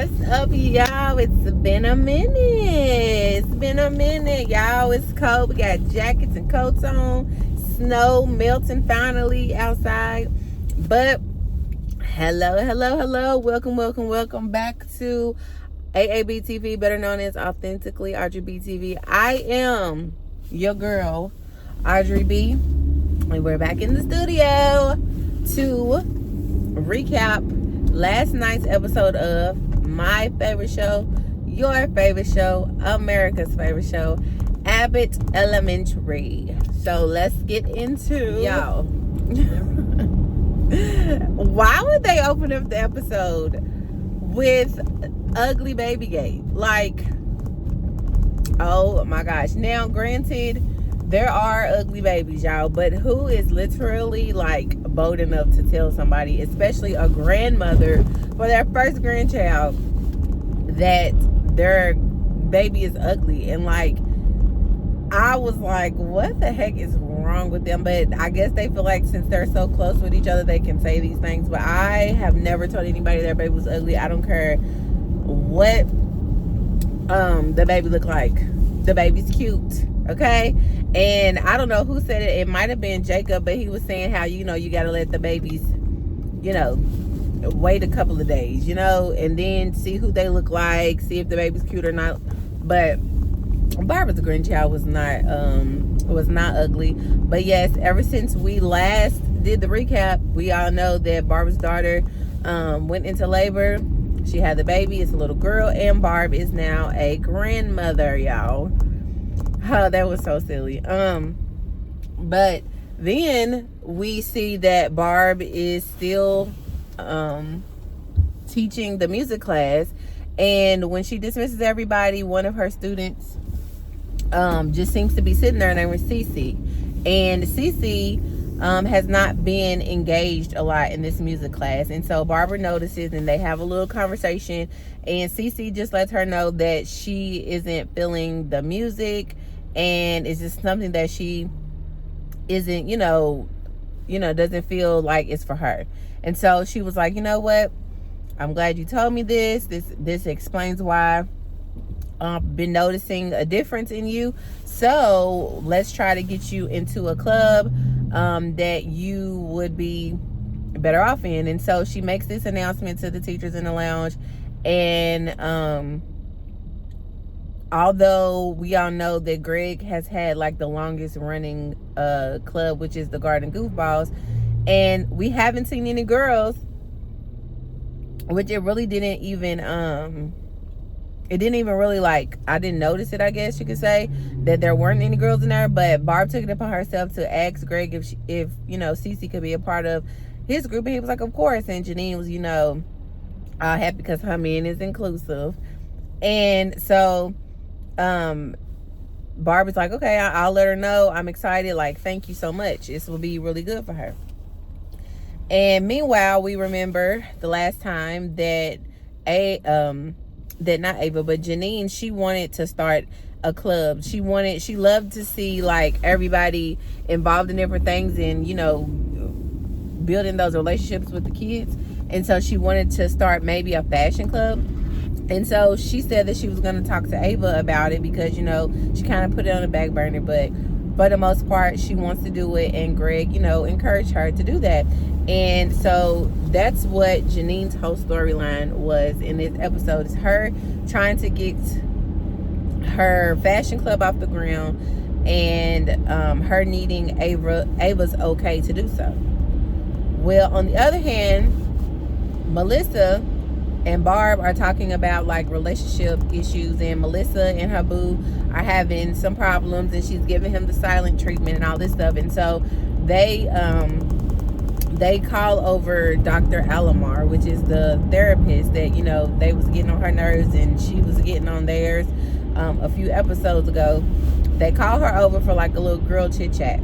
What's up, y'all? It's been a minute. Y'all. It's cold. We got jackets and coats on. Snow melting finally outside. But hello. Welcome back to AAB TV, better known as Authentically RGB TV. I am your girl, Audrey B. And we're back in the studio to recap last night's episode of my favorite show, your favorite show, America's favorite show, Abbott Elementary. So let's get into y'all. Why would they open up the episode with ugly baby gate? Like, oh my gosh. Now, granted, there are ugly babies, y'all, but who is literally like bold enough to tell somebody, especially a grandmother, for their first grandchild, that their baby is ugly? And like, I was like, what the heck is wrong with them? But I guess they feel like since they're so close with each other, they can say these things. But I have never told anybody their baby was ugly. I don't care what the baby looked like. The baby's cute, okay? And I don't know who said it. It might have been Jacob, but he was saying how, you got to let the babies, wait a couple of days, and then see who they look like, see if the baby's cute or not. But Barbara's grandchild was not ugly. But yes, ever since we last did the recap, we all know that Barbara's daughter went into labor. She had the baby. It's a little girl, and Barb is now a grandmother, y'all. Oh, that was so silly. But then we see that Barb is still teaching the music class, and when she dismisses everybody, one of her students just seems to be sitting there, named Cece. And Cece has not been engaged a lot in this music class, and so Barbara notices, and they have a little conversation, and Cece just lets her know that she isn't feeling the music, and it's just something that she isn't, doesn't feel like it's for her. And so she was like, you know what, I'm glad you told me this explains why I've been noticing a difference in you. So let's try to get you into a club that you would be better off in. And so she makes this announcement to the teachers in the lounge. And although we all know that Greg has had like the longest running club, which is the Garden Goofballs, and we haven't seen any girls, which it really didn't even it didn't even really, like, I didn't notice it, I guess you could say, that there weren't any girls in there. But Barb took it upon herself to ask Greg if Cece could be a part of his group, and he was like, of course. And Janine was, happy because her man is inclusive. And so Barb was like, okay, I'll let her know. I'm excited. Like, thank you so much. This will be really good for her. And meanwhile, we remember the last time that not Ava, but Janine, she wanted to start a club. She loved to see like everybody involved in different things, and building those relationships with the kids. And so she wanted to start maybe a fashion club. And so she said that she was going to talk to Ava about it because she kind of put it on the back burner, but for the most part she wants to do it. And Greg encouraged her to do that. And so that's what Janine's whole storyline was in this episode. Is her trying to get her fashion club off the ground, and her needing Ava's okay to do so. Well, on the other hand, Melissa and Barb are talking about like relationship issues, and Melissa and her boo are having some problems, and she's giving him the silent treatment and all this stuff. And so they call over Dr. Alomar, which is the therapist that they was getting on her nerves and she was getting on theirs a few episodes ago. They call her over for like a little girl chit chat,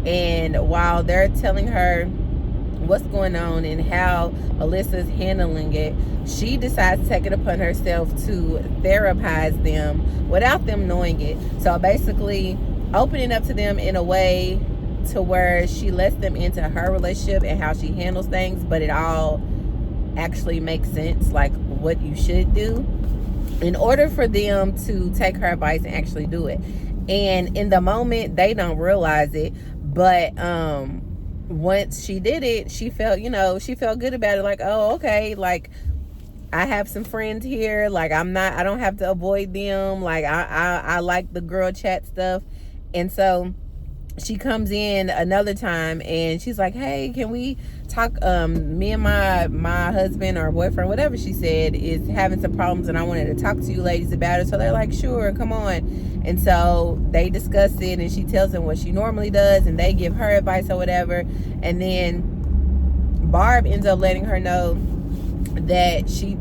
and while they're telling her what's going on and how Melissa's handling it, she decides to take it upon herself to therapize them without them knowing it. So basically opening up to them in a way to where she lets them into her relationship and how she handles things, but it all actually makes sense, like what you should do in order for them to take her advice and actually do it. And in the moment, they don't realize it, but once she did it, she felt, she felt good about it. Like, oh, okay, like I have some friends here. Like I don't have to avoid them. Like I like the girl chat stuff. And so she comes in another time and she's like, hey, can we talk? Me and my husband or boyfriend, whatever she said, is having some problems and I wanted to talk to you ladies about it. So they're like, sure, come on. And so they discuss it and she tells them what she normally does and they give her advice or whatever. And then Barb ends up letting her know that she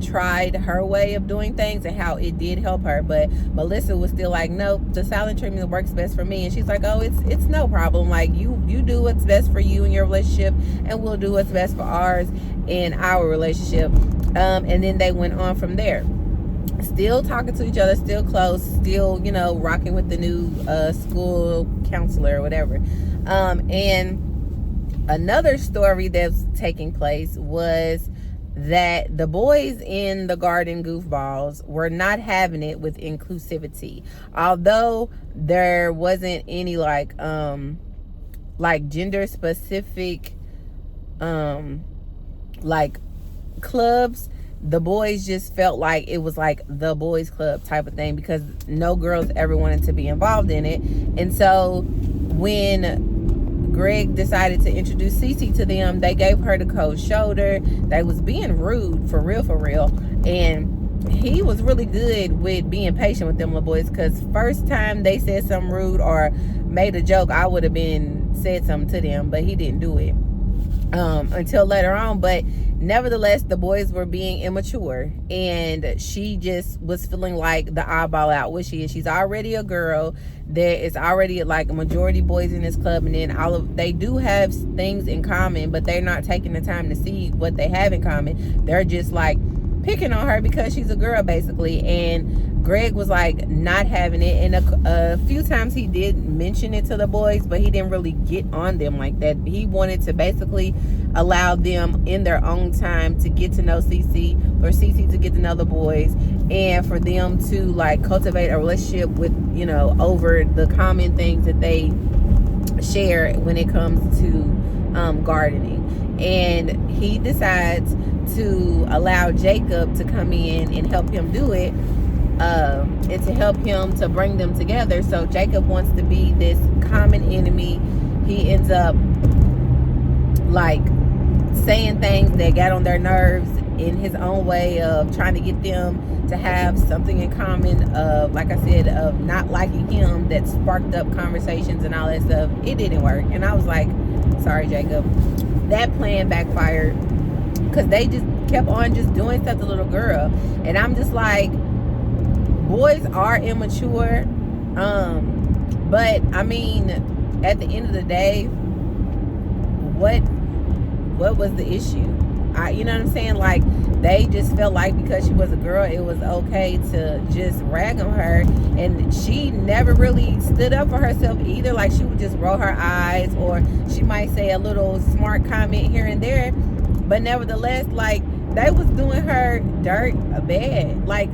tried her way of doing things and how it did help her, but Melissa was still like, nope, the silent treatment works best for me. And she's like, oh, it's no problem, like you do what's best for you in your relationship and we'll do what's best for ours in our relationship. And then they went on from there, still talking to each other, still close, still rocking with the new school counselor or whatever. And another story that's taking place was that the boys in the garden goofballs were not having it with inclusivity. Although there wasn't any like gender specific like clubs, the boys just felt like it was like the boys club type of thing because no girls ever wanted to be involved in it. And so when Greg decided to introduce Cece to them, they gave her the cold shoulder. They was being rude for real. And he was really good with being patient with them little boys, because first time they said something rude or made a joke, I would have been said something to them, but he didn't do it until later on. But nevertheless, the boys were being immature and she just was feeling like the oddball out, which she is. She's already a girl. There is already like a majority boys in this club, and then they do have things in common, but they're not taking the time to see what they have in common. They're just like picking on her because she's a girl basically. And Greg was like not having it, and a few times he did mention it to the boys, but he didn't really get on them like that. He wanted to basically allow them in their own time to get to know Cece, or Cece to get to know the boys, and for them to like cultivate a relationship with, over the common things that they share when it comes to gardening. And he decides to allow Jacob to come in and help him do it, and to help him to bring them together. So Jacob wants to be this common enemy. He ends up like saying things that got on their nerves in his own way of trying to get them to have something in common, of like I said, of not liking him, that sparked up conversations and all that stuff. It didn't work, and I was like, sorry Jacob, that plan backfired, because they just kept on just doing stuff to the little girl. And I'm just like, boys are immature, but I mean, at the end of the day, what was the issue? You know what I'm saying? Like, they just felt like because she was a girl, it was okay to just rag on her. And she never really stood up for herself either. Like, she would just roll her eyes, or she might say a little smart comment here and there. But nevertheless, like, they was doing her dirt bad. Like,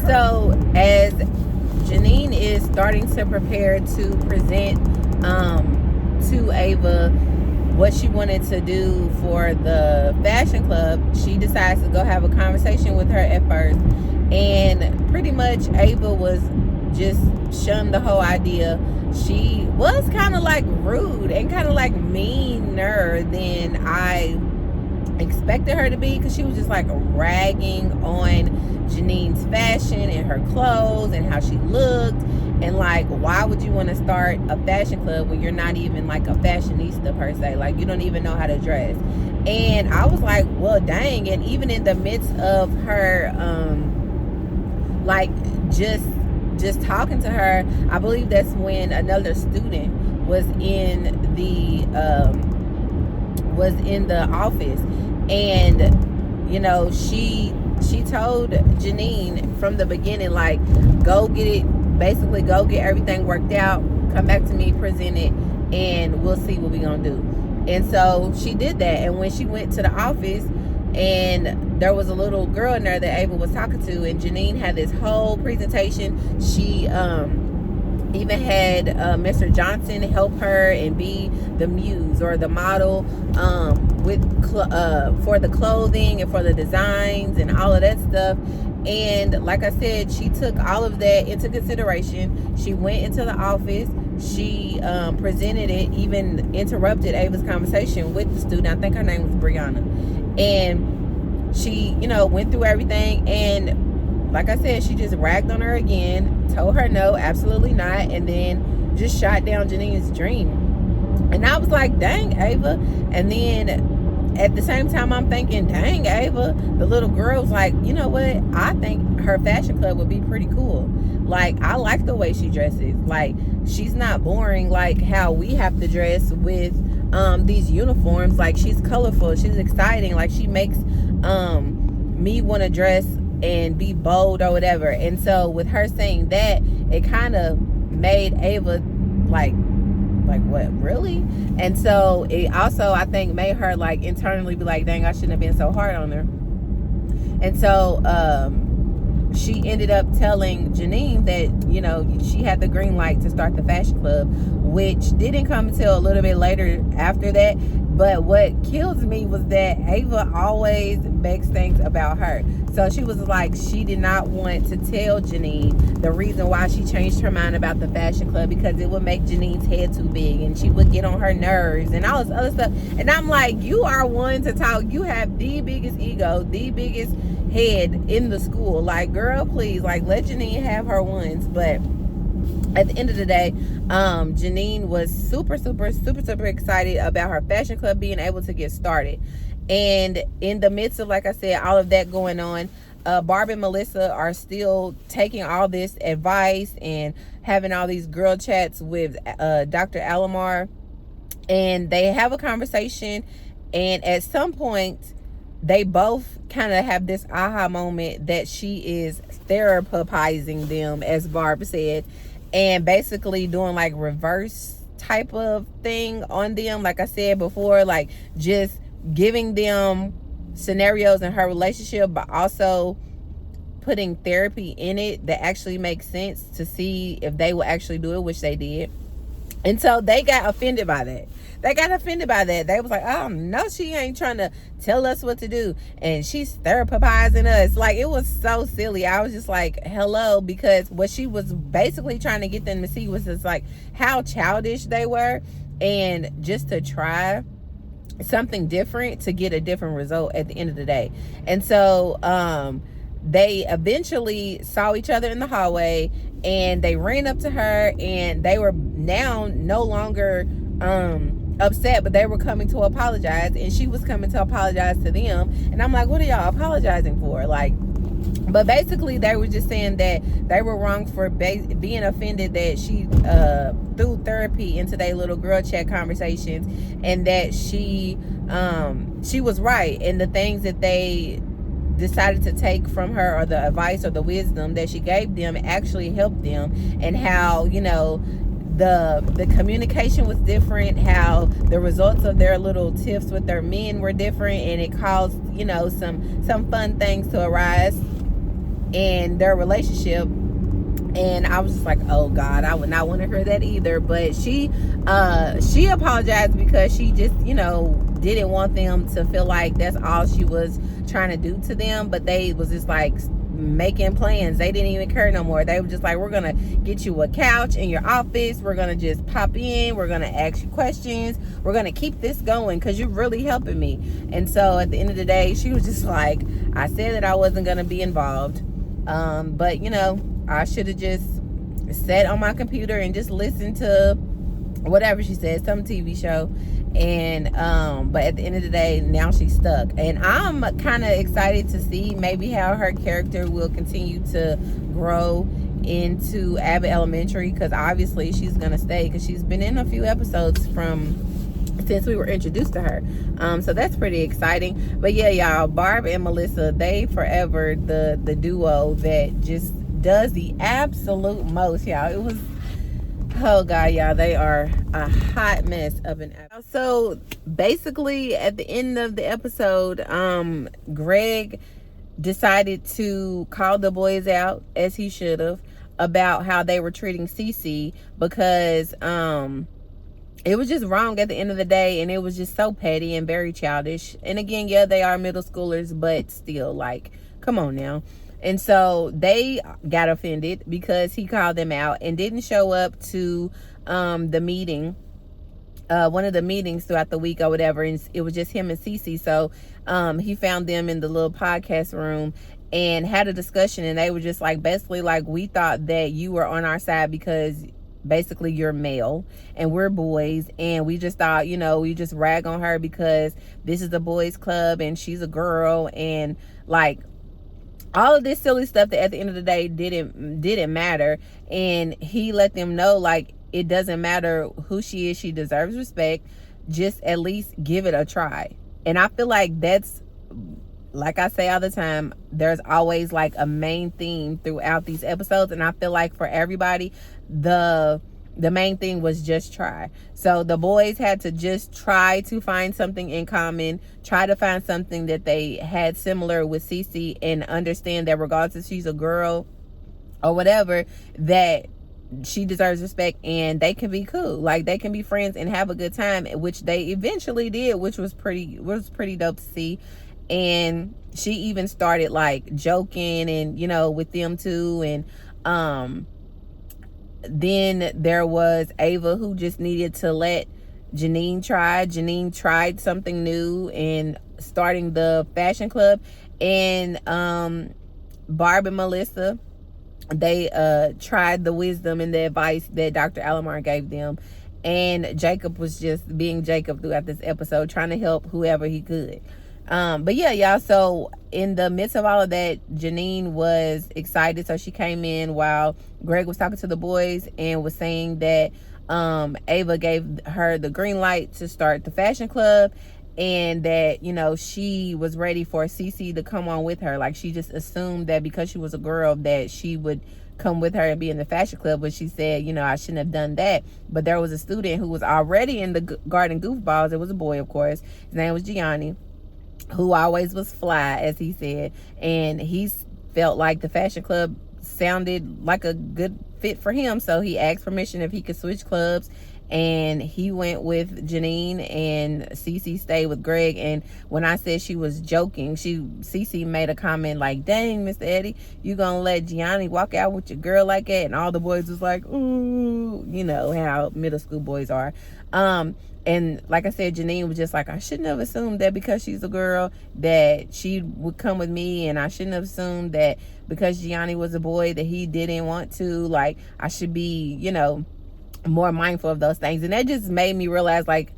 so as Janine is starting to prepare to present to Ava what she wanted to do for the fashion club, she decides to go have a conversation with her at first. And pretty much Ava was just shunned the whole idea. She was kind of like rude and kind of like meaner than I expected her to be, because she was just like ragging on Janine's fashion and her clothes and how she looked. And like, why would you want to start a fashion club when you're not even like a fashionista per se? Like, you don't even know how to dress. And I was like, well, dang. And even in the midst of her like just talking to her, I believe that's when another student was in the office. And she told Janine from the beginning, like, go get everything worked out, come back to me, present it, and we'll see what we're gonna do. And so she did that. And when she went to the office, and there was a little girl in there that Ava was talking to, and Janine had this whole presentation. She even had Mr. Johnson help her and be the muse or the model for the clothing and for the designs and all of that stuff. And like I said, she took all of that into consideration. She went into the office. She presented it, even interrupted Ava's conversation with the student. I think her name was Brianna. And she, went through everything. And like I said, she just ragged on her again, told her no, absolutely not, and then just shot down Janine's dream. And I was like, dang, Ava. And then at the same time, I'm thinking, dang, Ava. The little girl was like, you know what? I think her fashion club would be pretty cool. Like, I like the way she dresses. Like, she's not boring like how we have to dress with these uniforms. Like, she's colorful. She's exciting. Like, she makes me want to dress and be bold or whatever. And so with her saying that, it kind of made Ava like what, really? And so it also, I think, made her like internally be like, dang, I shouldn't have been so hard on her. And so she ended up telling Janine that she had the green light to start the fashion club, which didn't come until a little bit later after that. But what kills me was that Ava always makes things about her. So she was like, she did not want to tell Janine the reason why she changed her mind about the fashion club, because it would make Janine's head too big and she would get on her nerves and all this other stuff. And I'm like, you are one to talk. You have the biggest ego, the biggest head in the school. Like, girl, please, like, let Janine have her ones. But at the end of the day, Janine was super excited about her fashion club being able to get started. And in the midst of, like I said, all of that going on, Barb and Melissa are still taking all this advice and having all these girl chats with Dr. Alomar. And they have a conversation, and at some point they both kind of have this aha moment that she is therapizing them, as Barb said, and basically doing like reverse type of thing on them. Like I said before, like just giving them scenarios in her relationship, but also putting therapy in it that actually makes sense to see if they will actually do it, which they did. And so they got offended by that. They was like, oh no, she ain't trying to tell us what to do, and she's therapizing us. Like, it was so silly. I was just like, hello, because what she was basically trying to get them to see was just like how childish they were, and just to try something different to get a different result at the end of the day. And so they eventually saw each other in the hallway, and they ran up to her, and they were now no longer upset, but they were coming to apologize, and she was coming to apologize to them. And I'm like, what are y'all apologizing for? Like, but basically they were just saying that they were wrong for being offended that she threw therapy into their little girl chat conversations, and that she was right, and the things that they decided to take from her, or the advice or the wisdom that she gave them, actually helped them. And how the communication was different, how the results of their little tips with their men were different, and it caused some fun things to arise in their relationship. And I was just like, oh God, I would not want to hear that either. But she apologized because she just didn't want them to feel like that's all she was trying to do to them. But they was just like making plans. They didn't even care no more. They were just like, we're gonna get you a couch in your office, we're gonna just pop in, we're gonna ask you questions, we're gonna keep this going because you're really helping me. And so at the end of the day, she was just like, I said that I wasn't gonna be involved, but I should have just sat on my computer and just listened to whatever she said, some TV show. And but at the end of the day, now she's stuck, and I'm kind of excited to see maybe how her character will continue to grow into Abbott Elementary, because obviously she's gonna stay, because she's been in a few episodes since we were introduced to her. So that's pretty exciting. But yeah, y'all, Barb and Melissa, they forever the duo that just does the absolute most, y'all. Oh god, y'all, they are a hot mess of an episode. So basically at the end of the episode, Greg decided to call the boys out, as he should have, about how they were treating Cece, because it was just wrong at the end of the day, and it was just so petty and very childish. And again, yeah, they are middle schoolers, but still, like, come on now. And so they got offended because he called them out and didn't show up to the meeting, one of the meetings throughout the week or whatever, and it was just him and Cece. So he found them in the little podcast room and had a discussion, and they were just like, basically like, we thought that you were on our side because basically you're male and we're boys, and we just thought, you know, we just rag on her because this is a boys club and she's a girl, and like all of this silly stuff that at the end of the day didn't matter. And he let them know, like, it doesn't matter who she is, she deserves respect. Just at least give it a try. And I feel like that's, like I say all the time, there's always like a main theme throughout these episodes, and I feel like for everybody, the main thing was just try. So the boys had to just try to find something in common, try to find something that they had similar with Cece, and understand that regardless if she's a girl or whatever, that she deserves respect and they can be cool. Like, they can be friends and have a good time, which they eventually did, which was pretty dope to see. And she even started like joking and, you know, with them too. And then there was Ava, who just needed to let Janine try. Janine tried something new and starting the fashion club. And Barb and Melissa, they tried the wisdom and the advice that Dr. Alamar gave them. And Jacob was just being Jacob throughout this episode, trying to help whoever he could. But yeah, y'all, so in the midst of all of that, Janine was excited. So she came in while Greg was talking to the boys and was saying that Ava gave her the green light to start the fashion club, and that, you know, she was ready for Cece to come on with her. Like, she just assumed that because she was a girl that she would come with her and be in the fashion club, but she said, you know, I shouldn't have done that. But there was a student who was already in the Garden Goofballs. It was a boy, of course. His name was Gianni, who always was fly, as he said, and he felt like the fashion club sounded like a good fit for him. So he asked permission if he could switch clubs, and he went with Janine, and Cece stayed with Greg. And when I said she was joking, Cece made a comment like, dang, Mr. Eddie, you gonna let Gianni walk out with your girl like that? And all the boys was like, ooh, you know how middle school boys are. And like I said, Janine was just like, I shouldn't have assumed that because she's a girl that she would come with me, and I shouldn't have assumed that because Gianni was a boy that he didn't want to. Like, I should be, you know, more mindful of those things. And that just made me realize, like,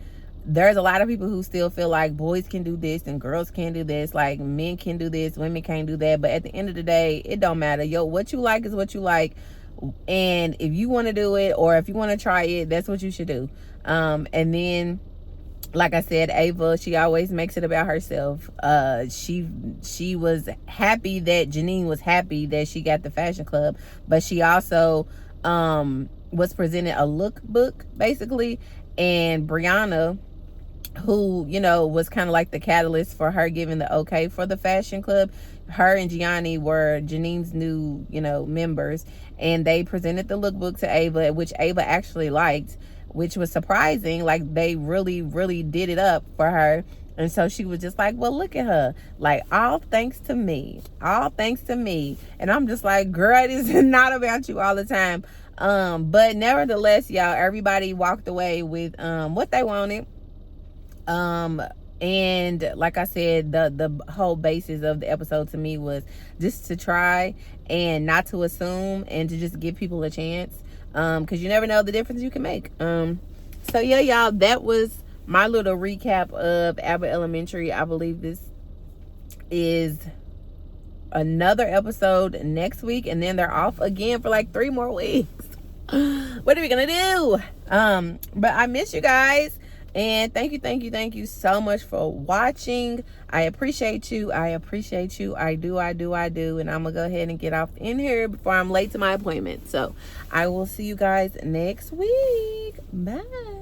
there's a lot of people who still feel like boys can do this and girls can't do this, like men can do this, women can't do that. But at the end of the day, it don't matter. What you like is what you like, and if you want to do it, or if you want to try it, that's what you should do. And then, like I said, Ava, she always makes it about herself. She was happy that Janine was happy that she got the fashion club, but she also was presented a lookbook, basically. And Brianna, who, you know, was kind of like the catalyst for her giving the okay for the fashion club, her and Gianni were Janine's new, you know, members, and they presented the lookbook to Ava, which Ava actually liked, which was surprising. Like, they really did it up for her. And so she was just like, well, look at her, like, all thanks to me. And I'm just like, girl, it is not about you all the time. But nevertheless, y'all, everybody walked away with what they wanted. And like I said, the whole basis of the episode to me was just to try and not to assume, and to just give people a chance, because you never know the difference you can make. So yeah, y'all, that was my little recap of Abbott Elementary. I believe this is another episode next week, and then they're off again for like 3 more weeks. What are we gonna do? But I miss you guys, And thank you so much for watching. I appreciate you. I do. And I'm gonna go ahead and get off in here before I'm late to my appointment. So I will see you guys next week. Bye.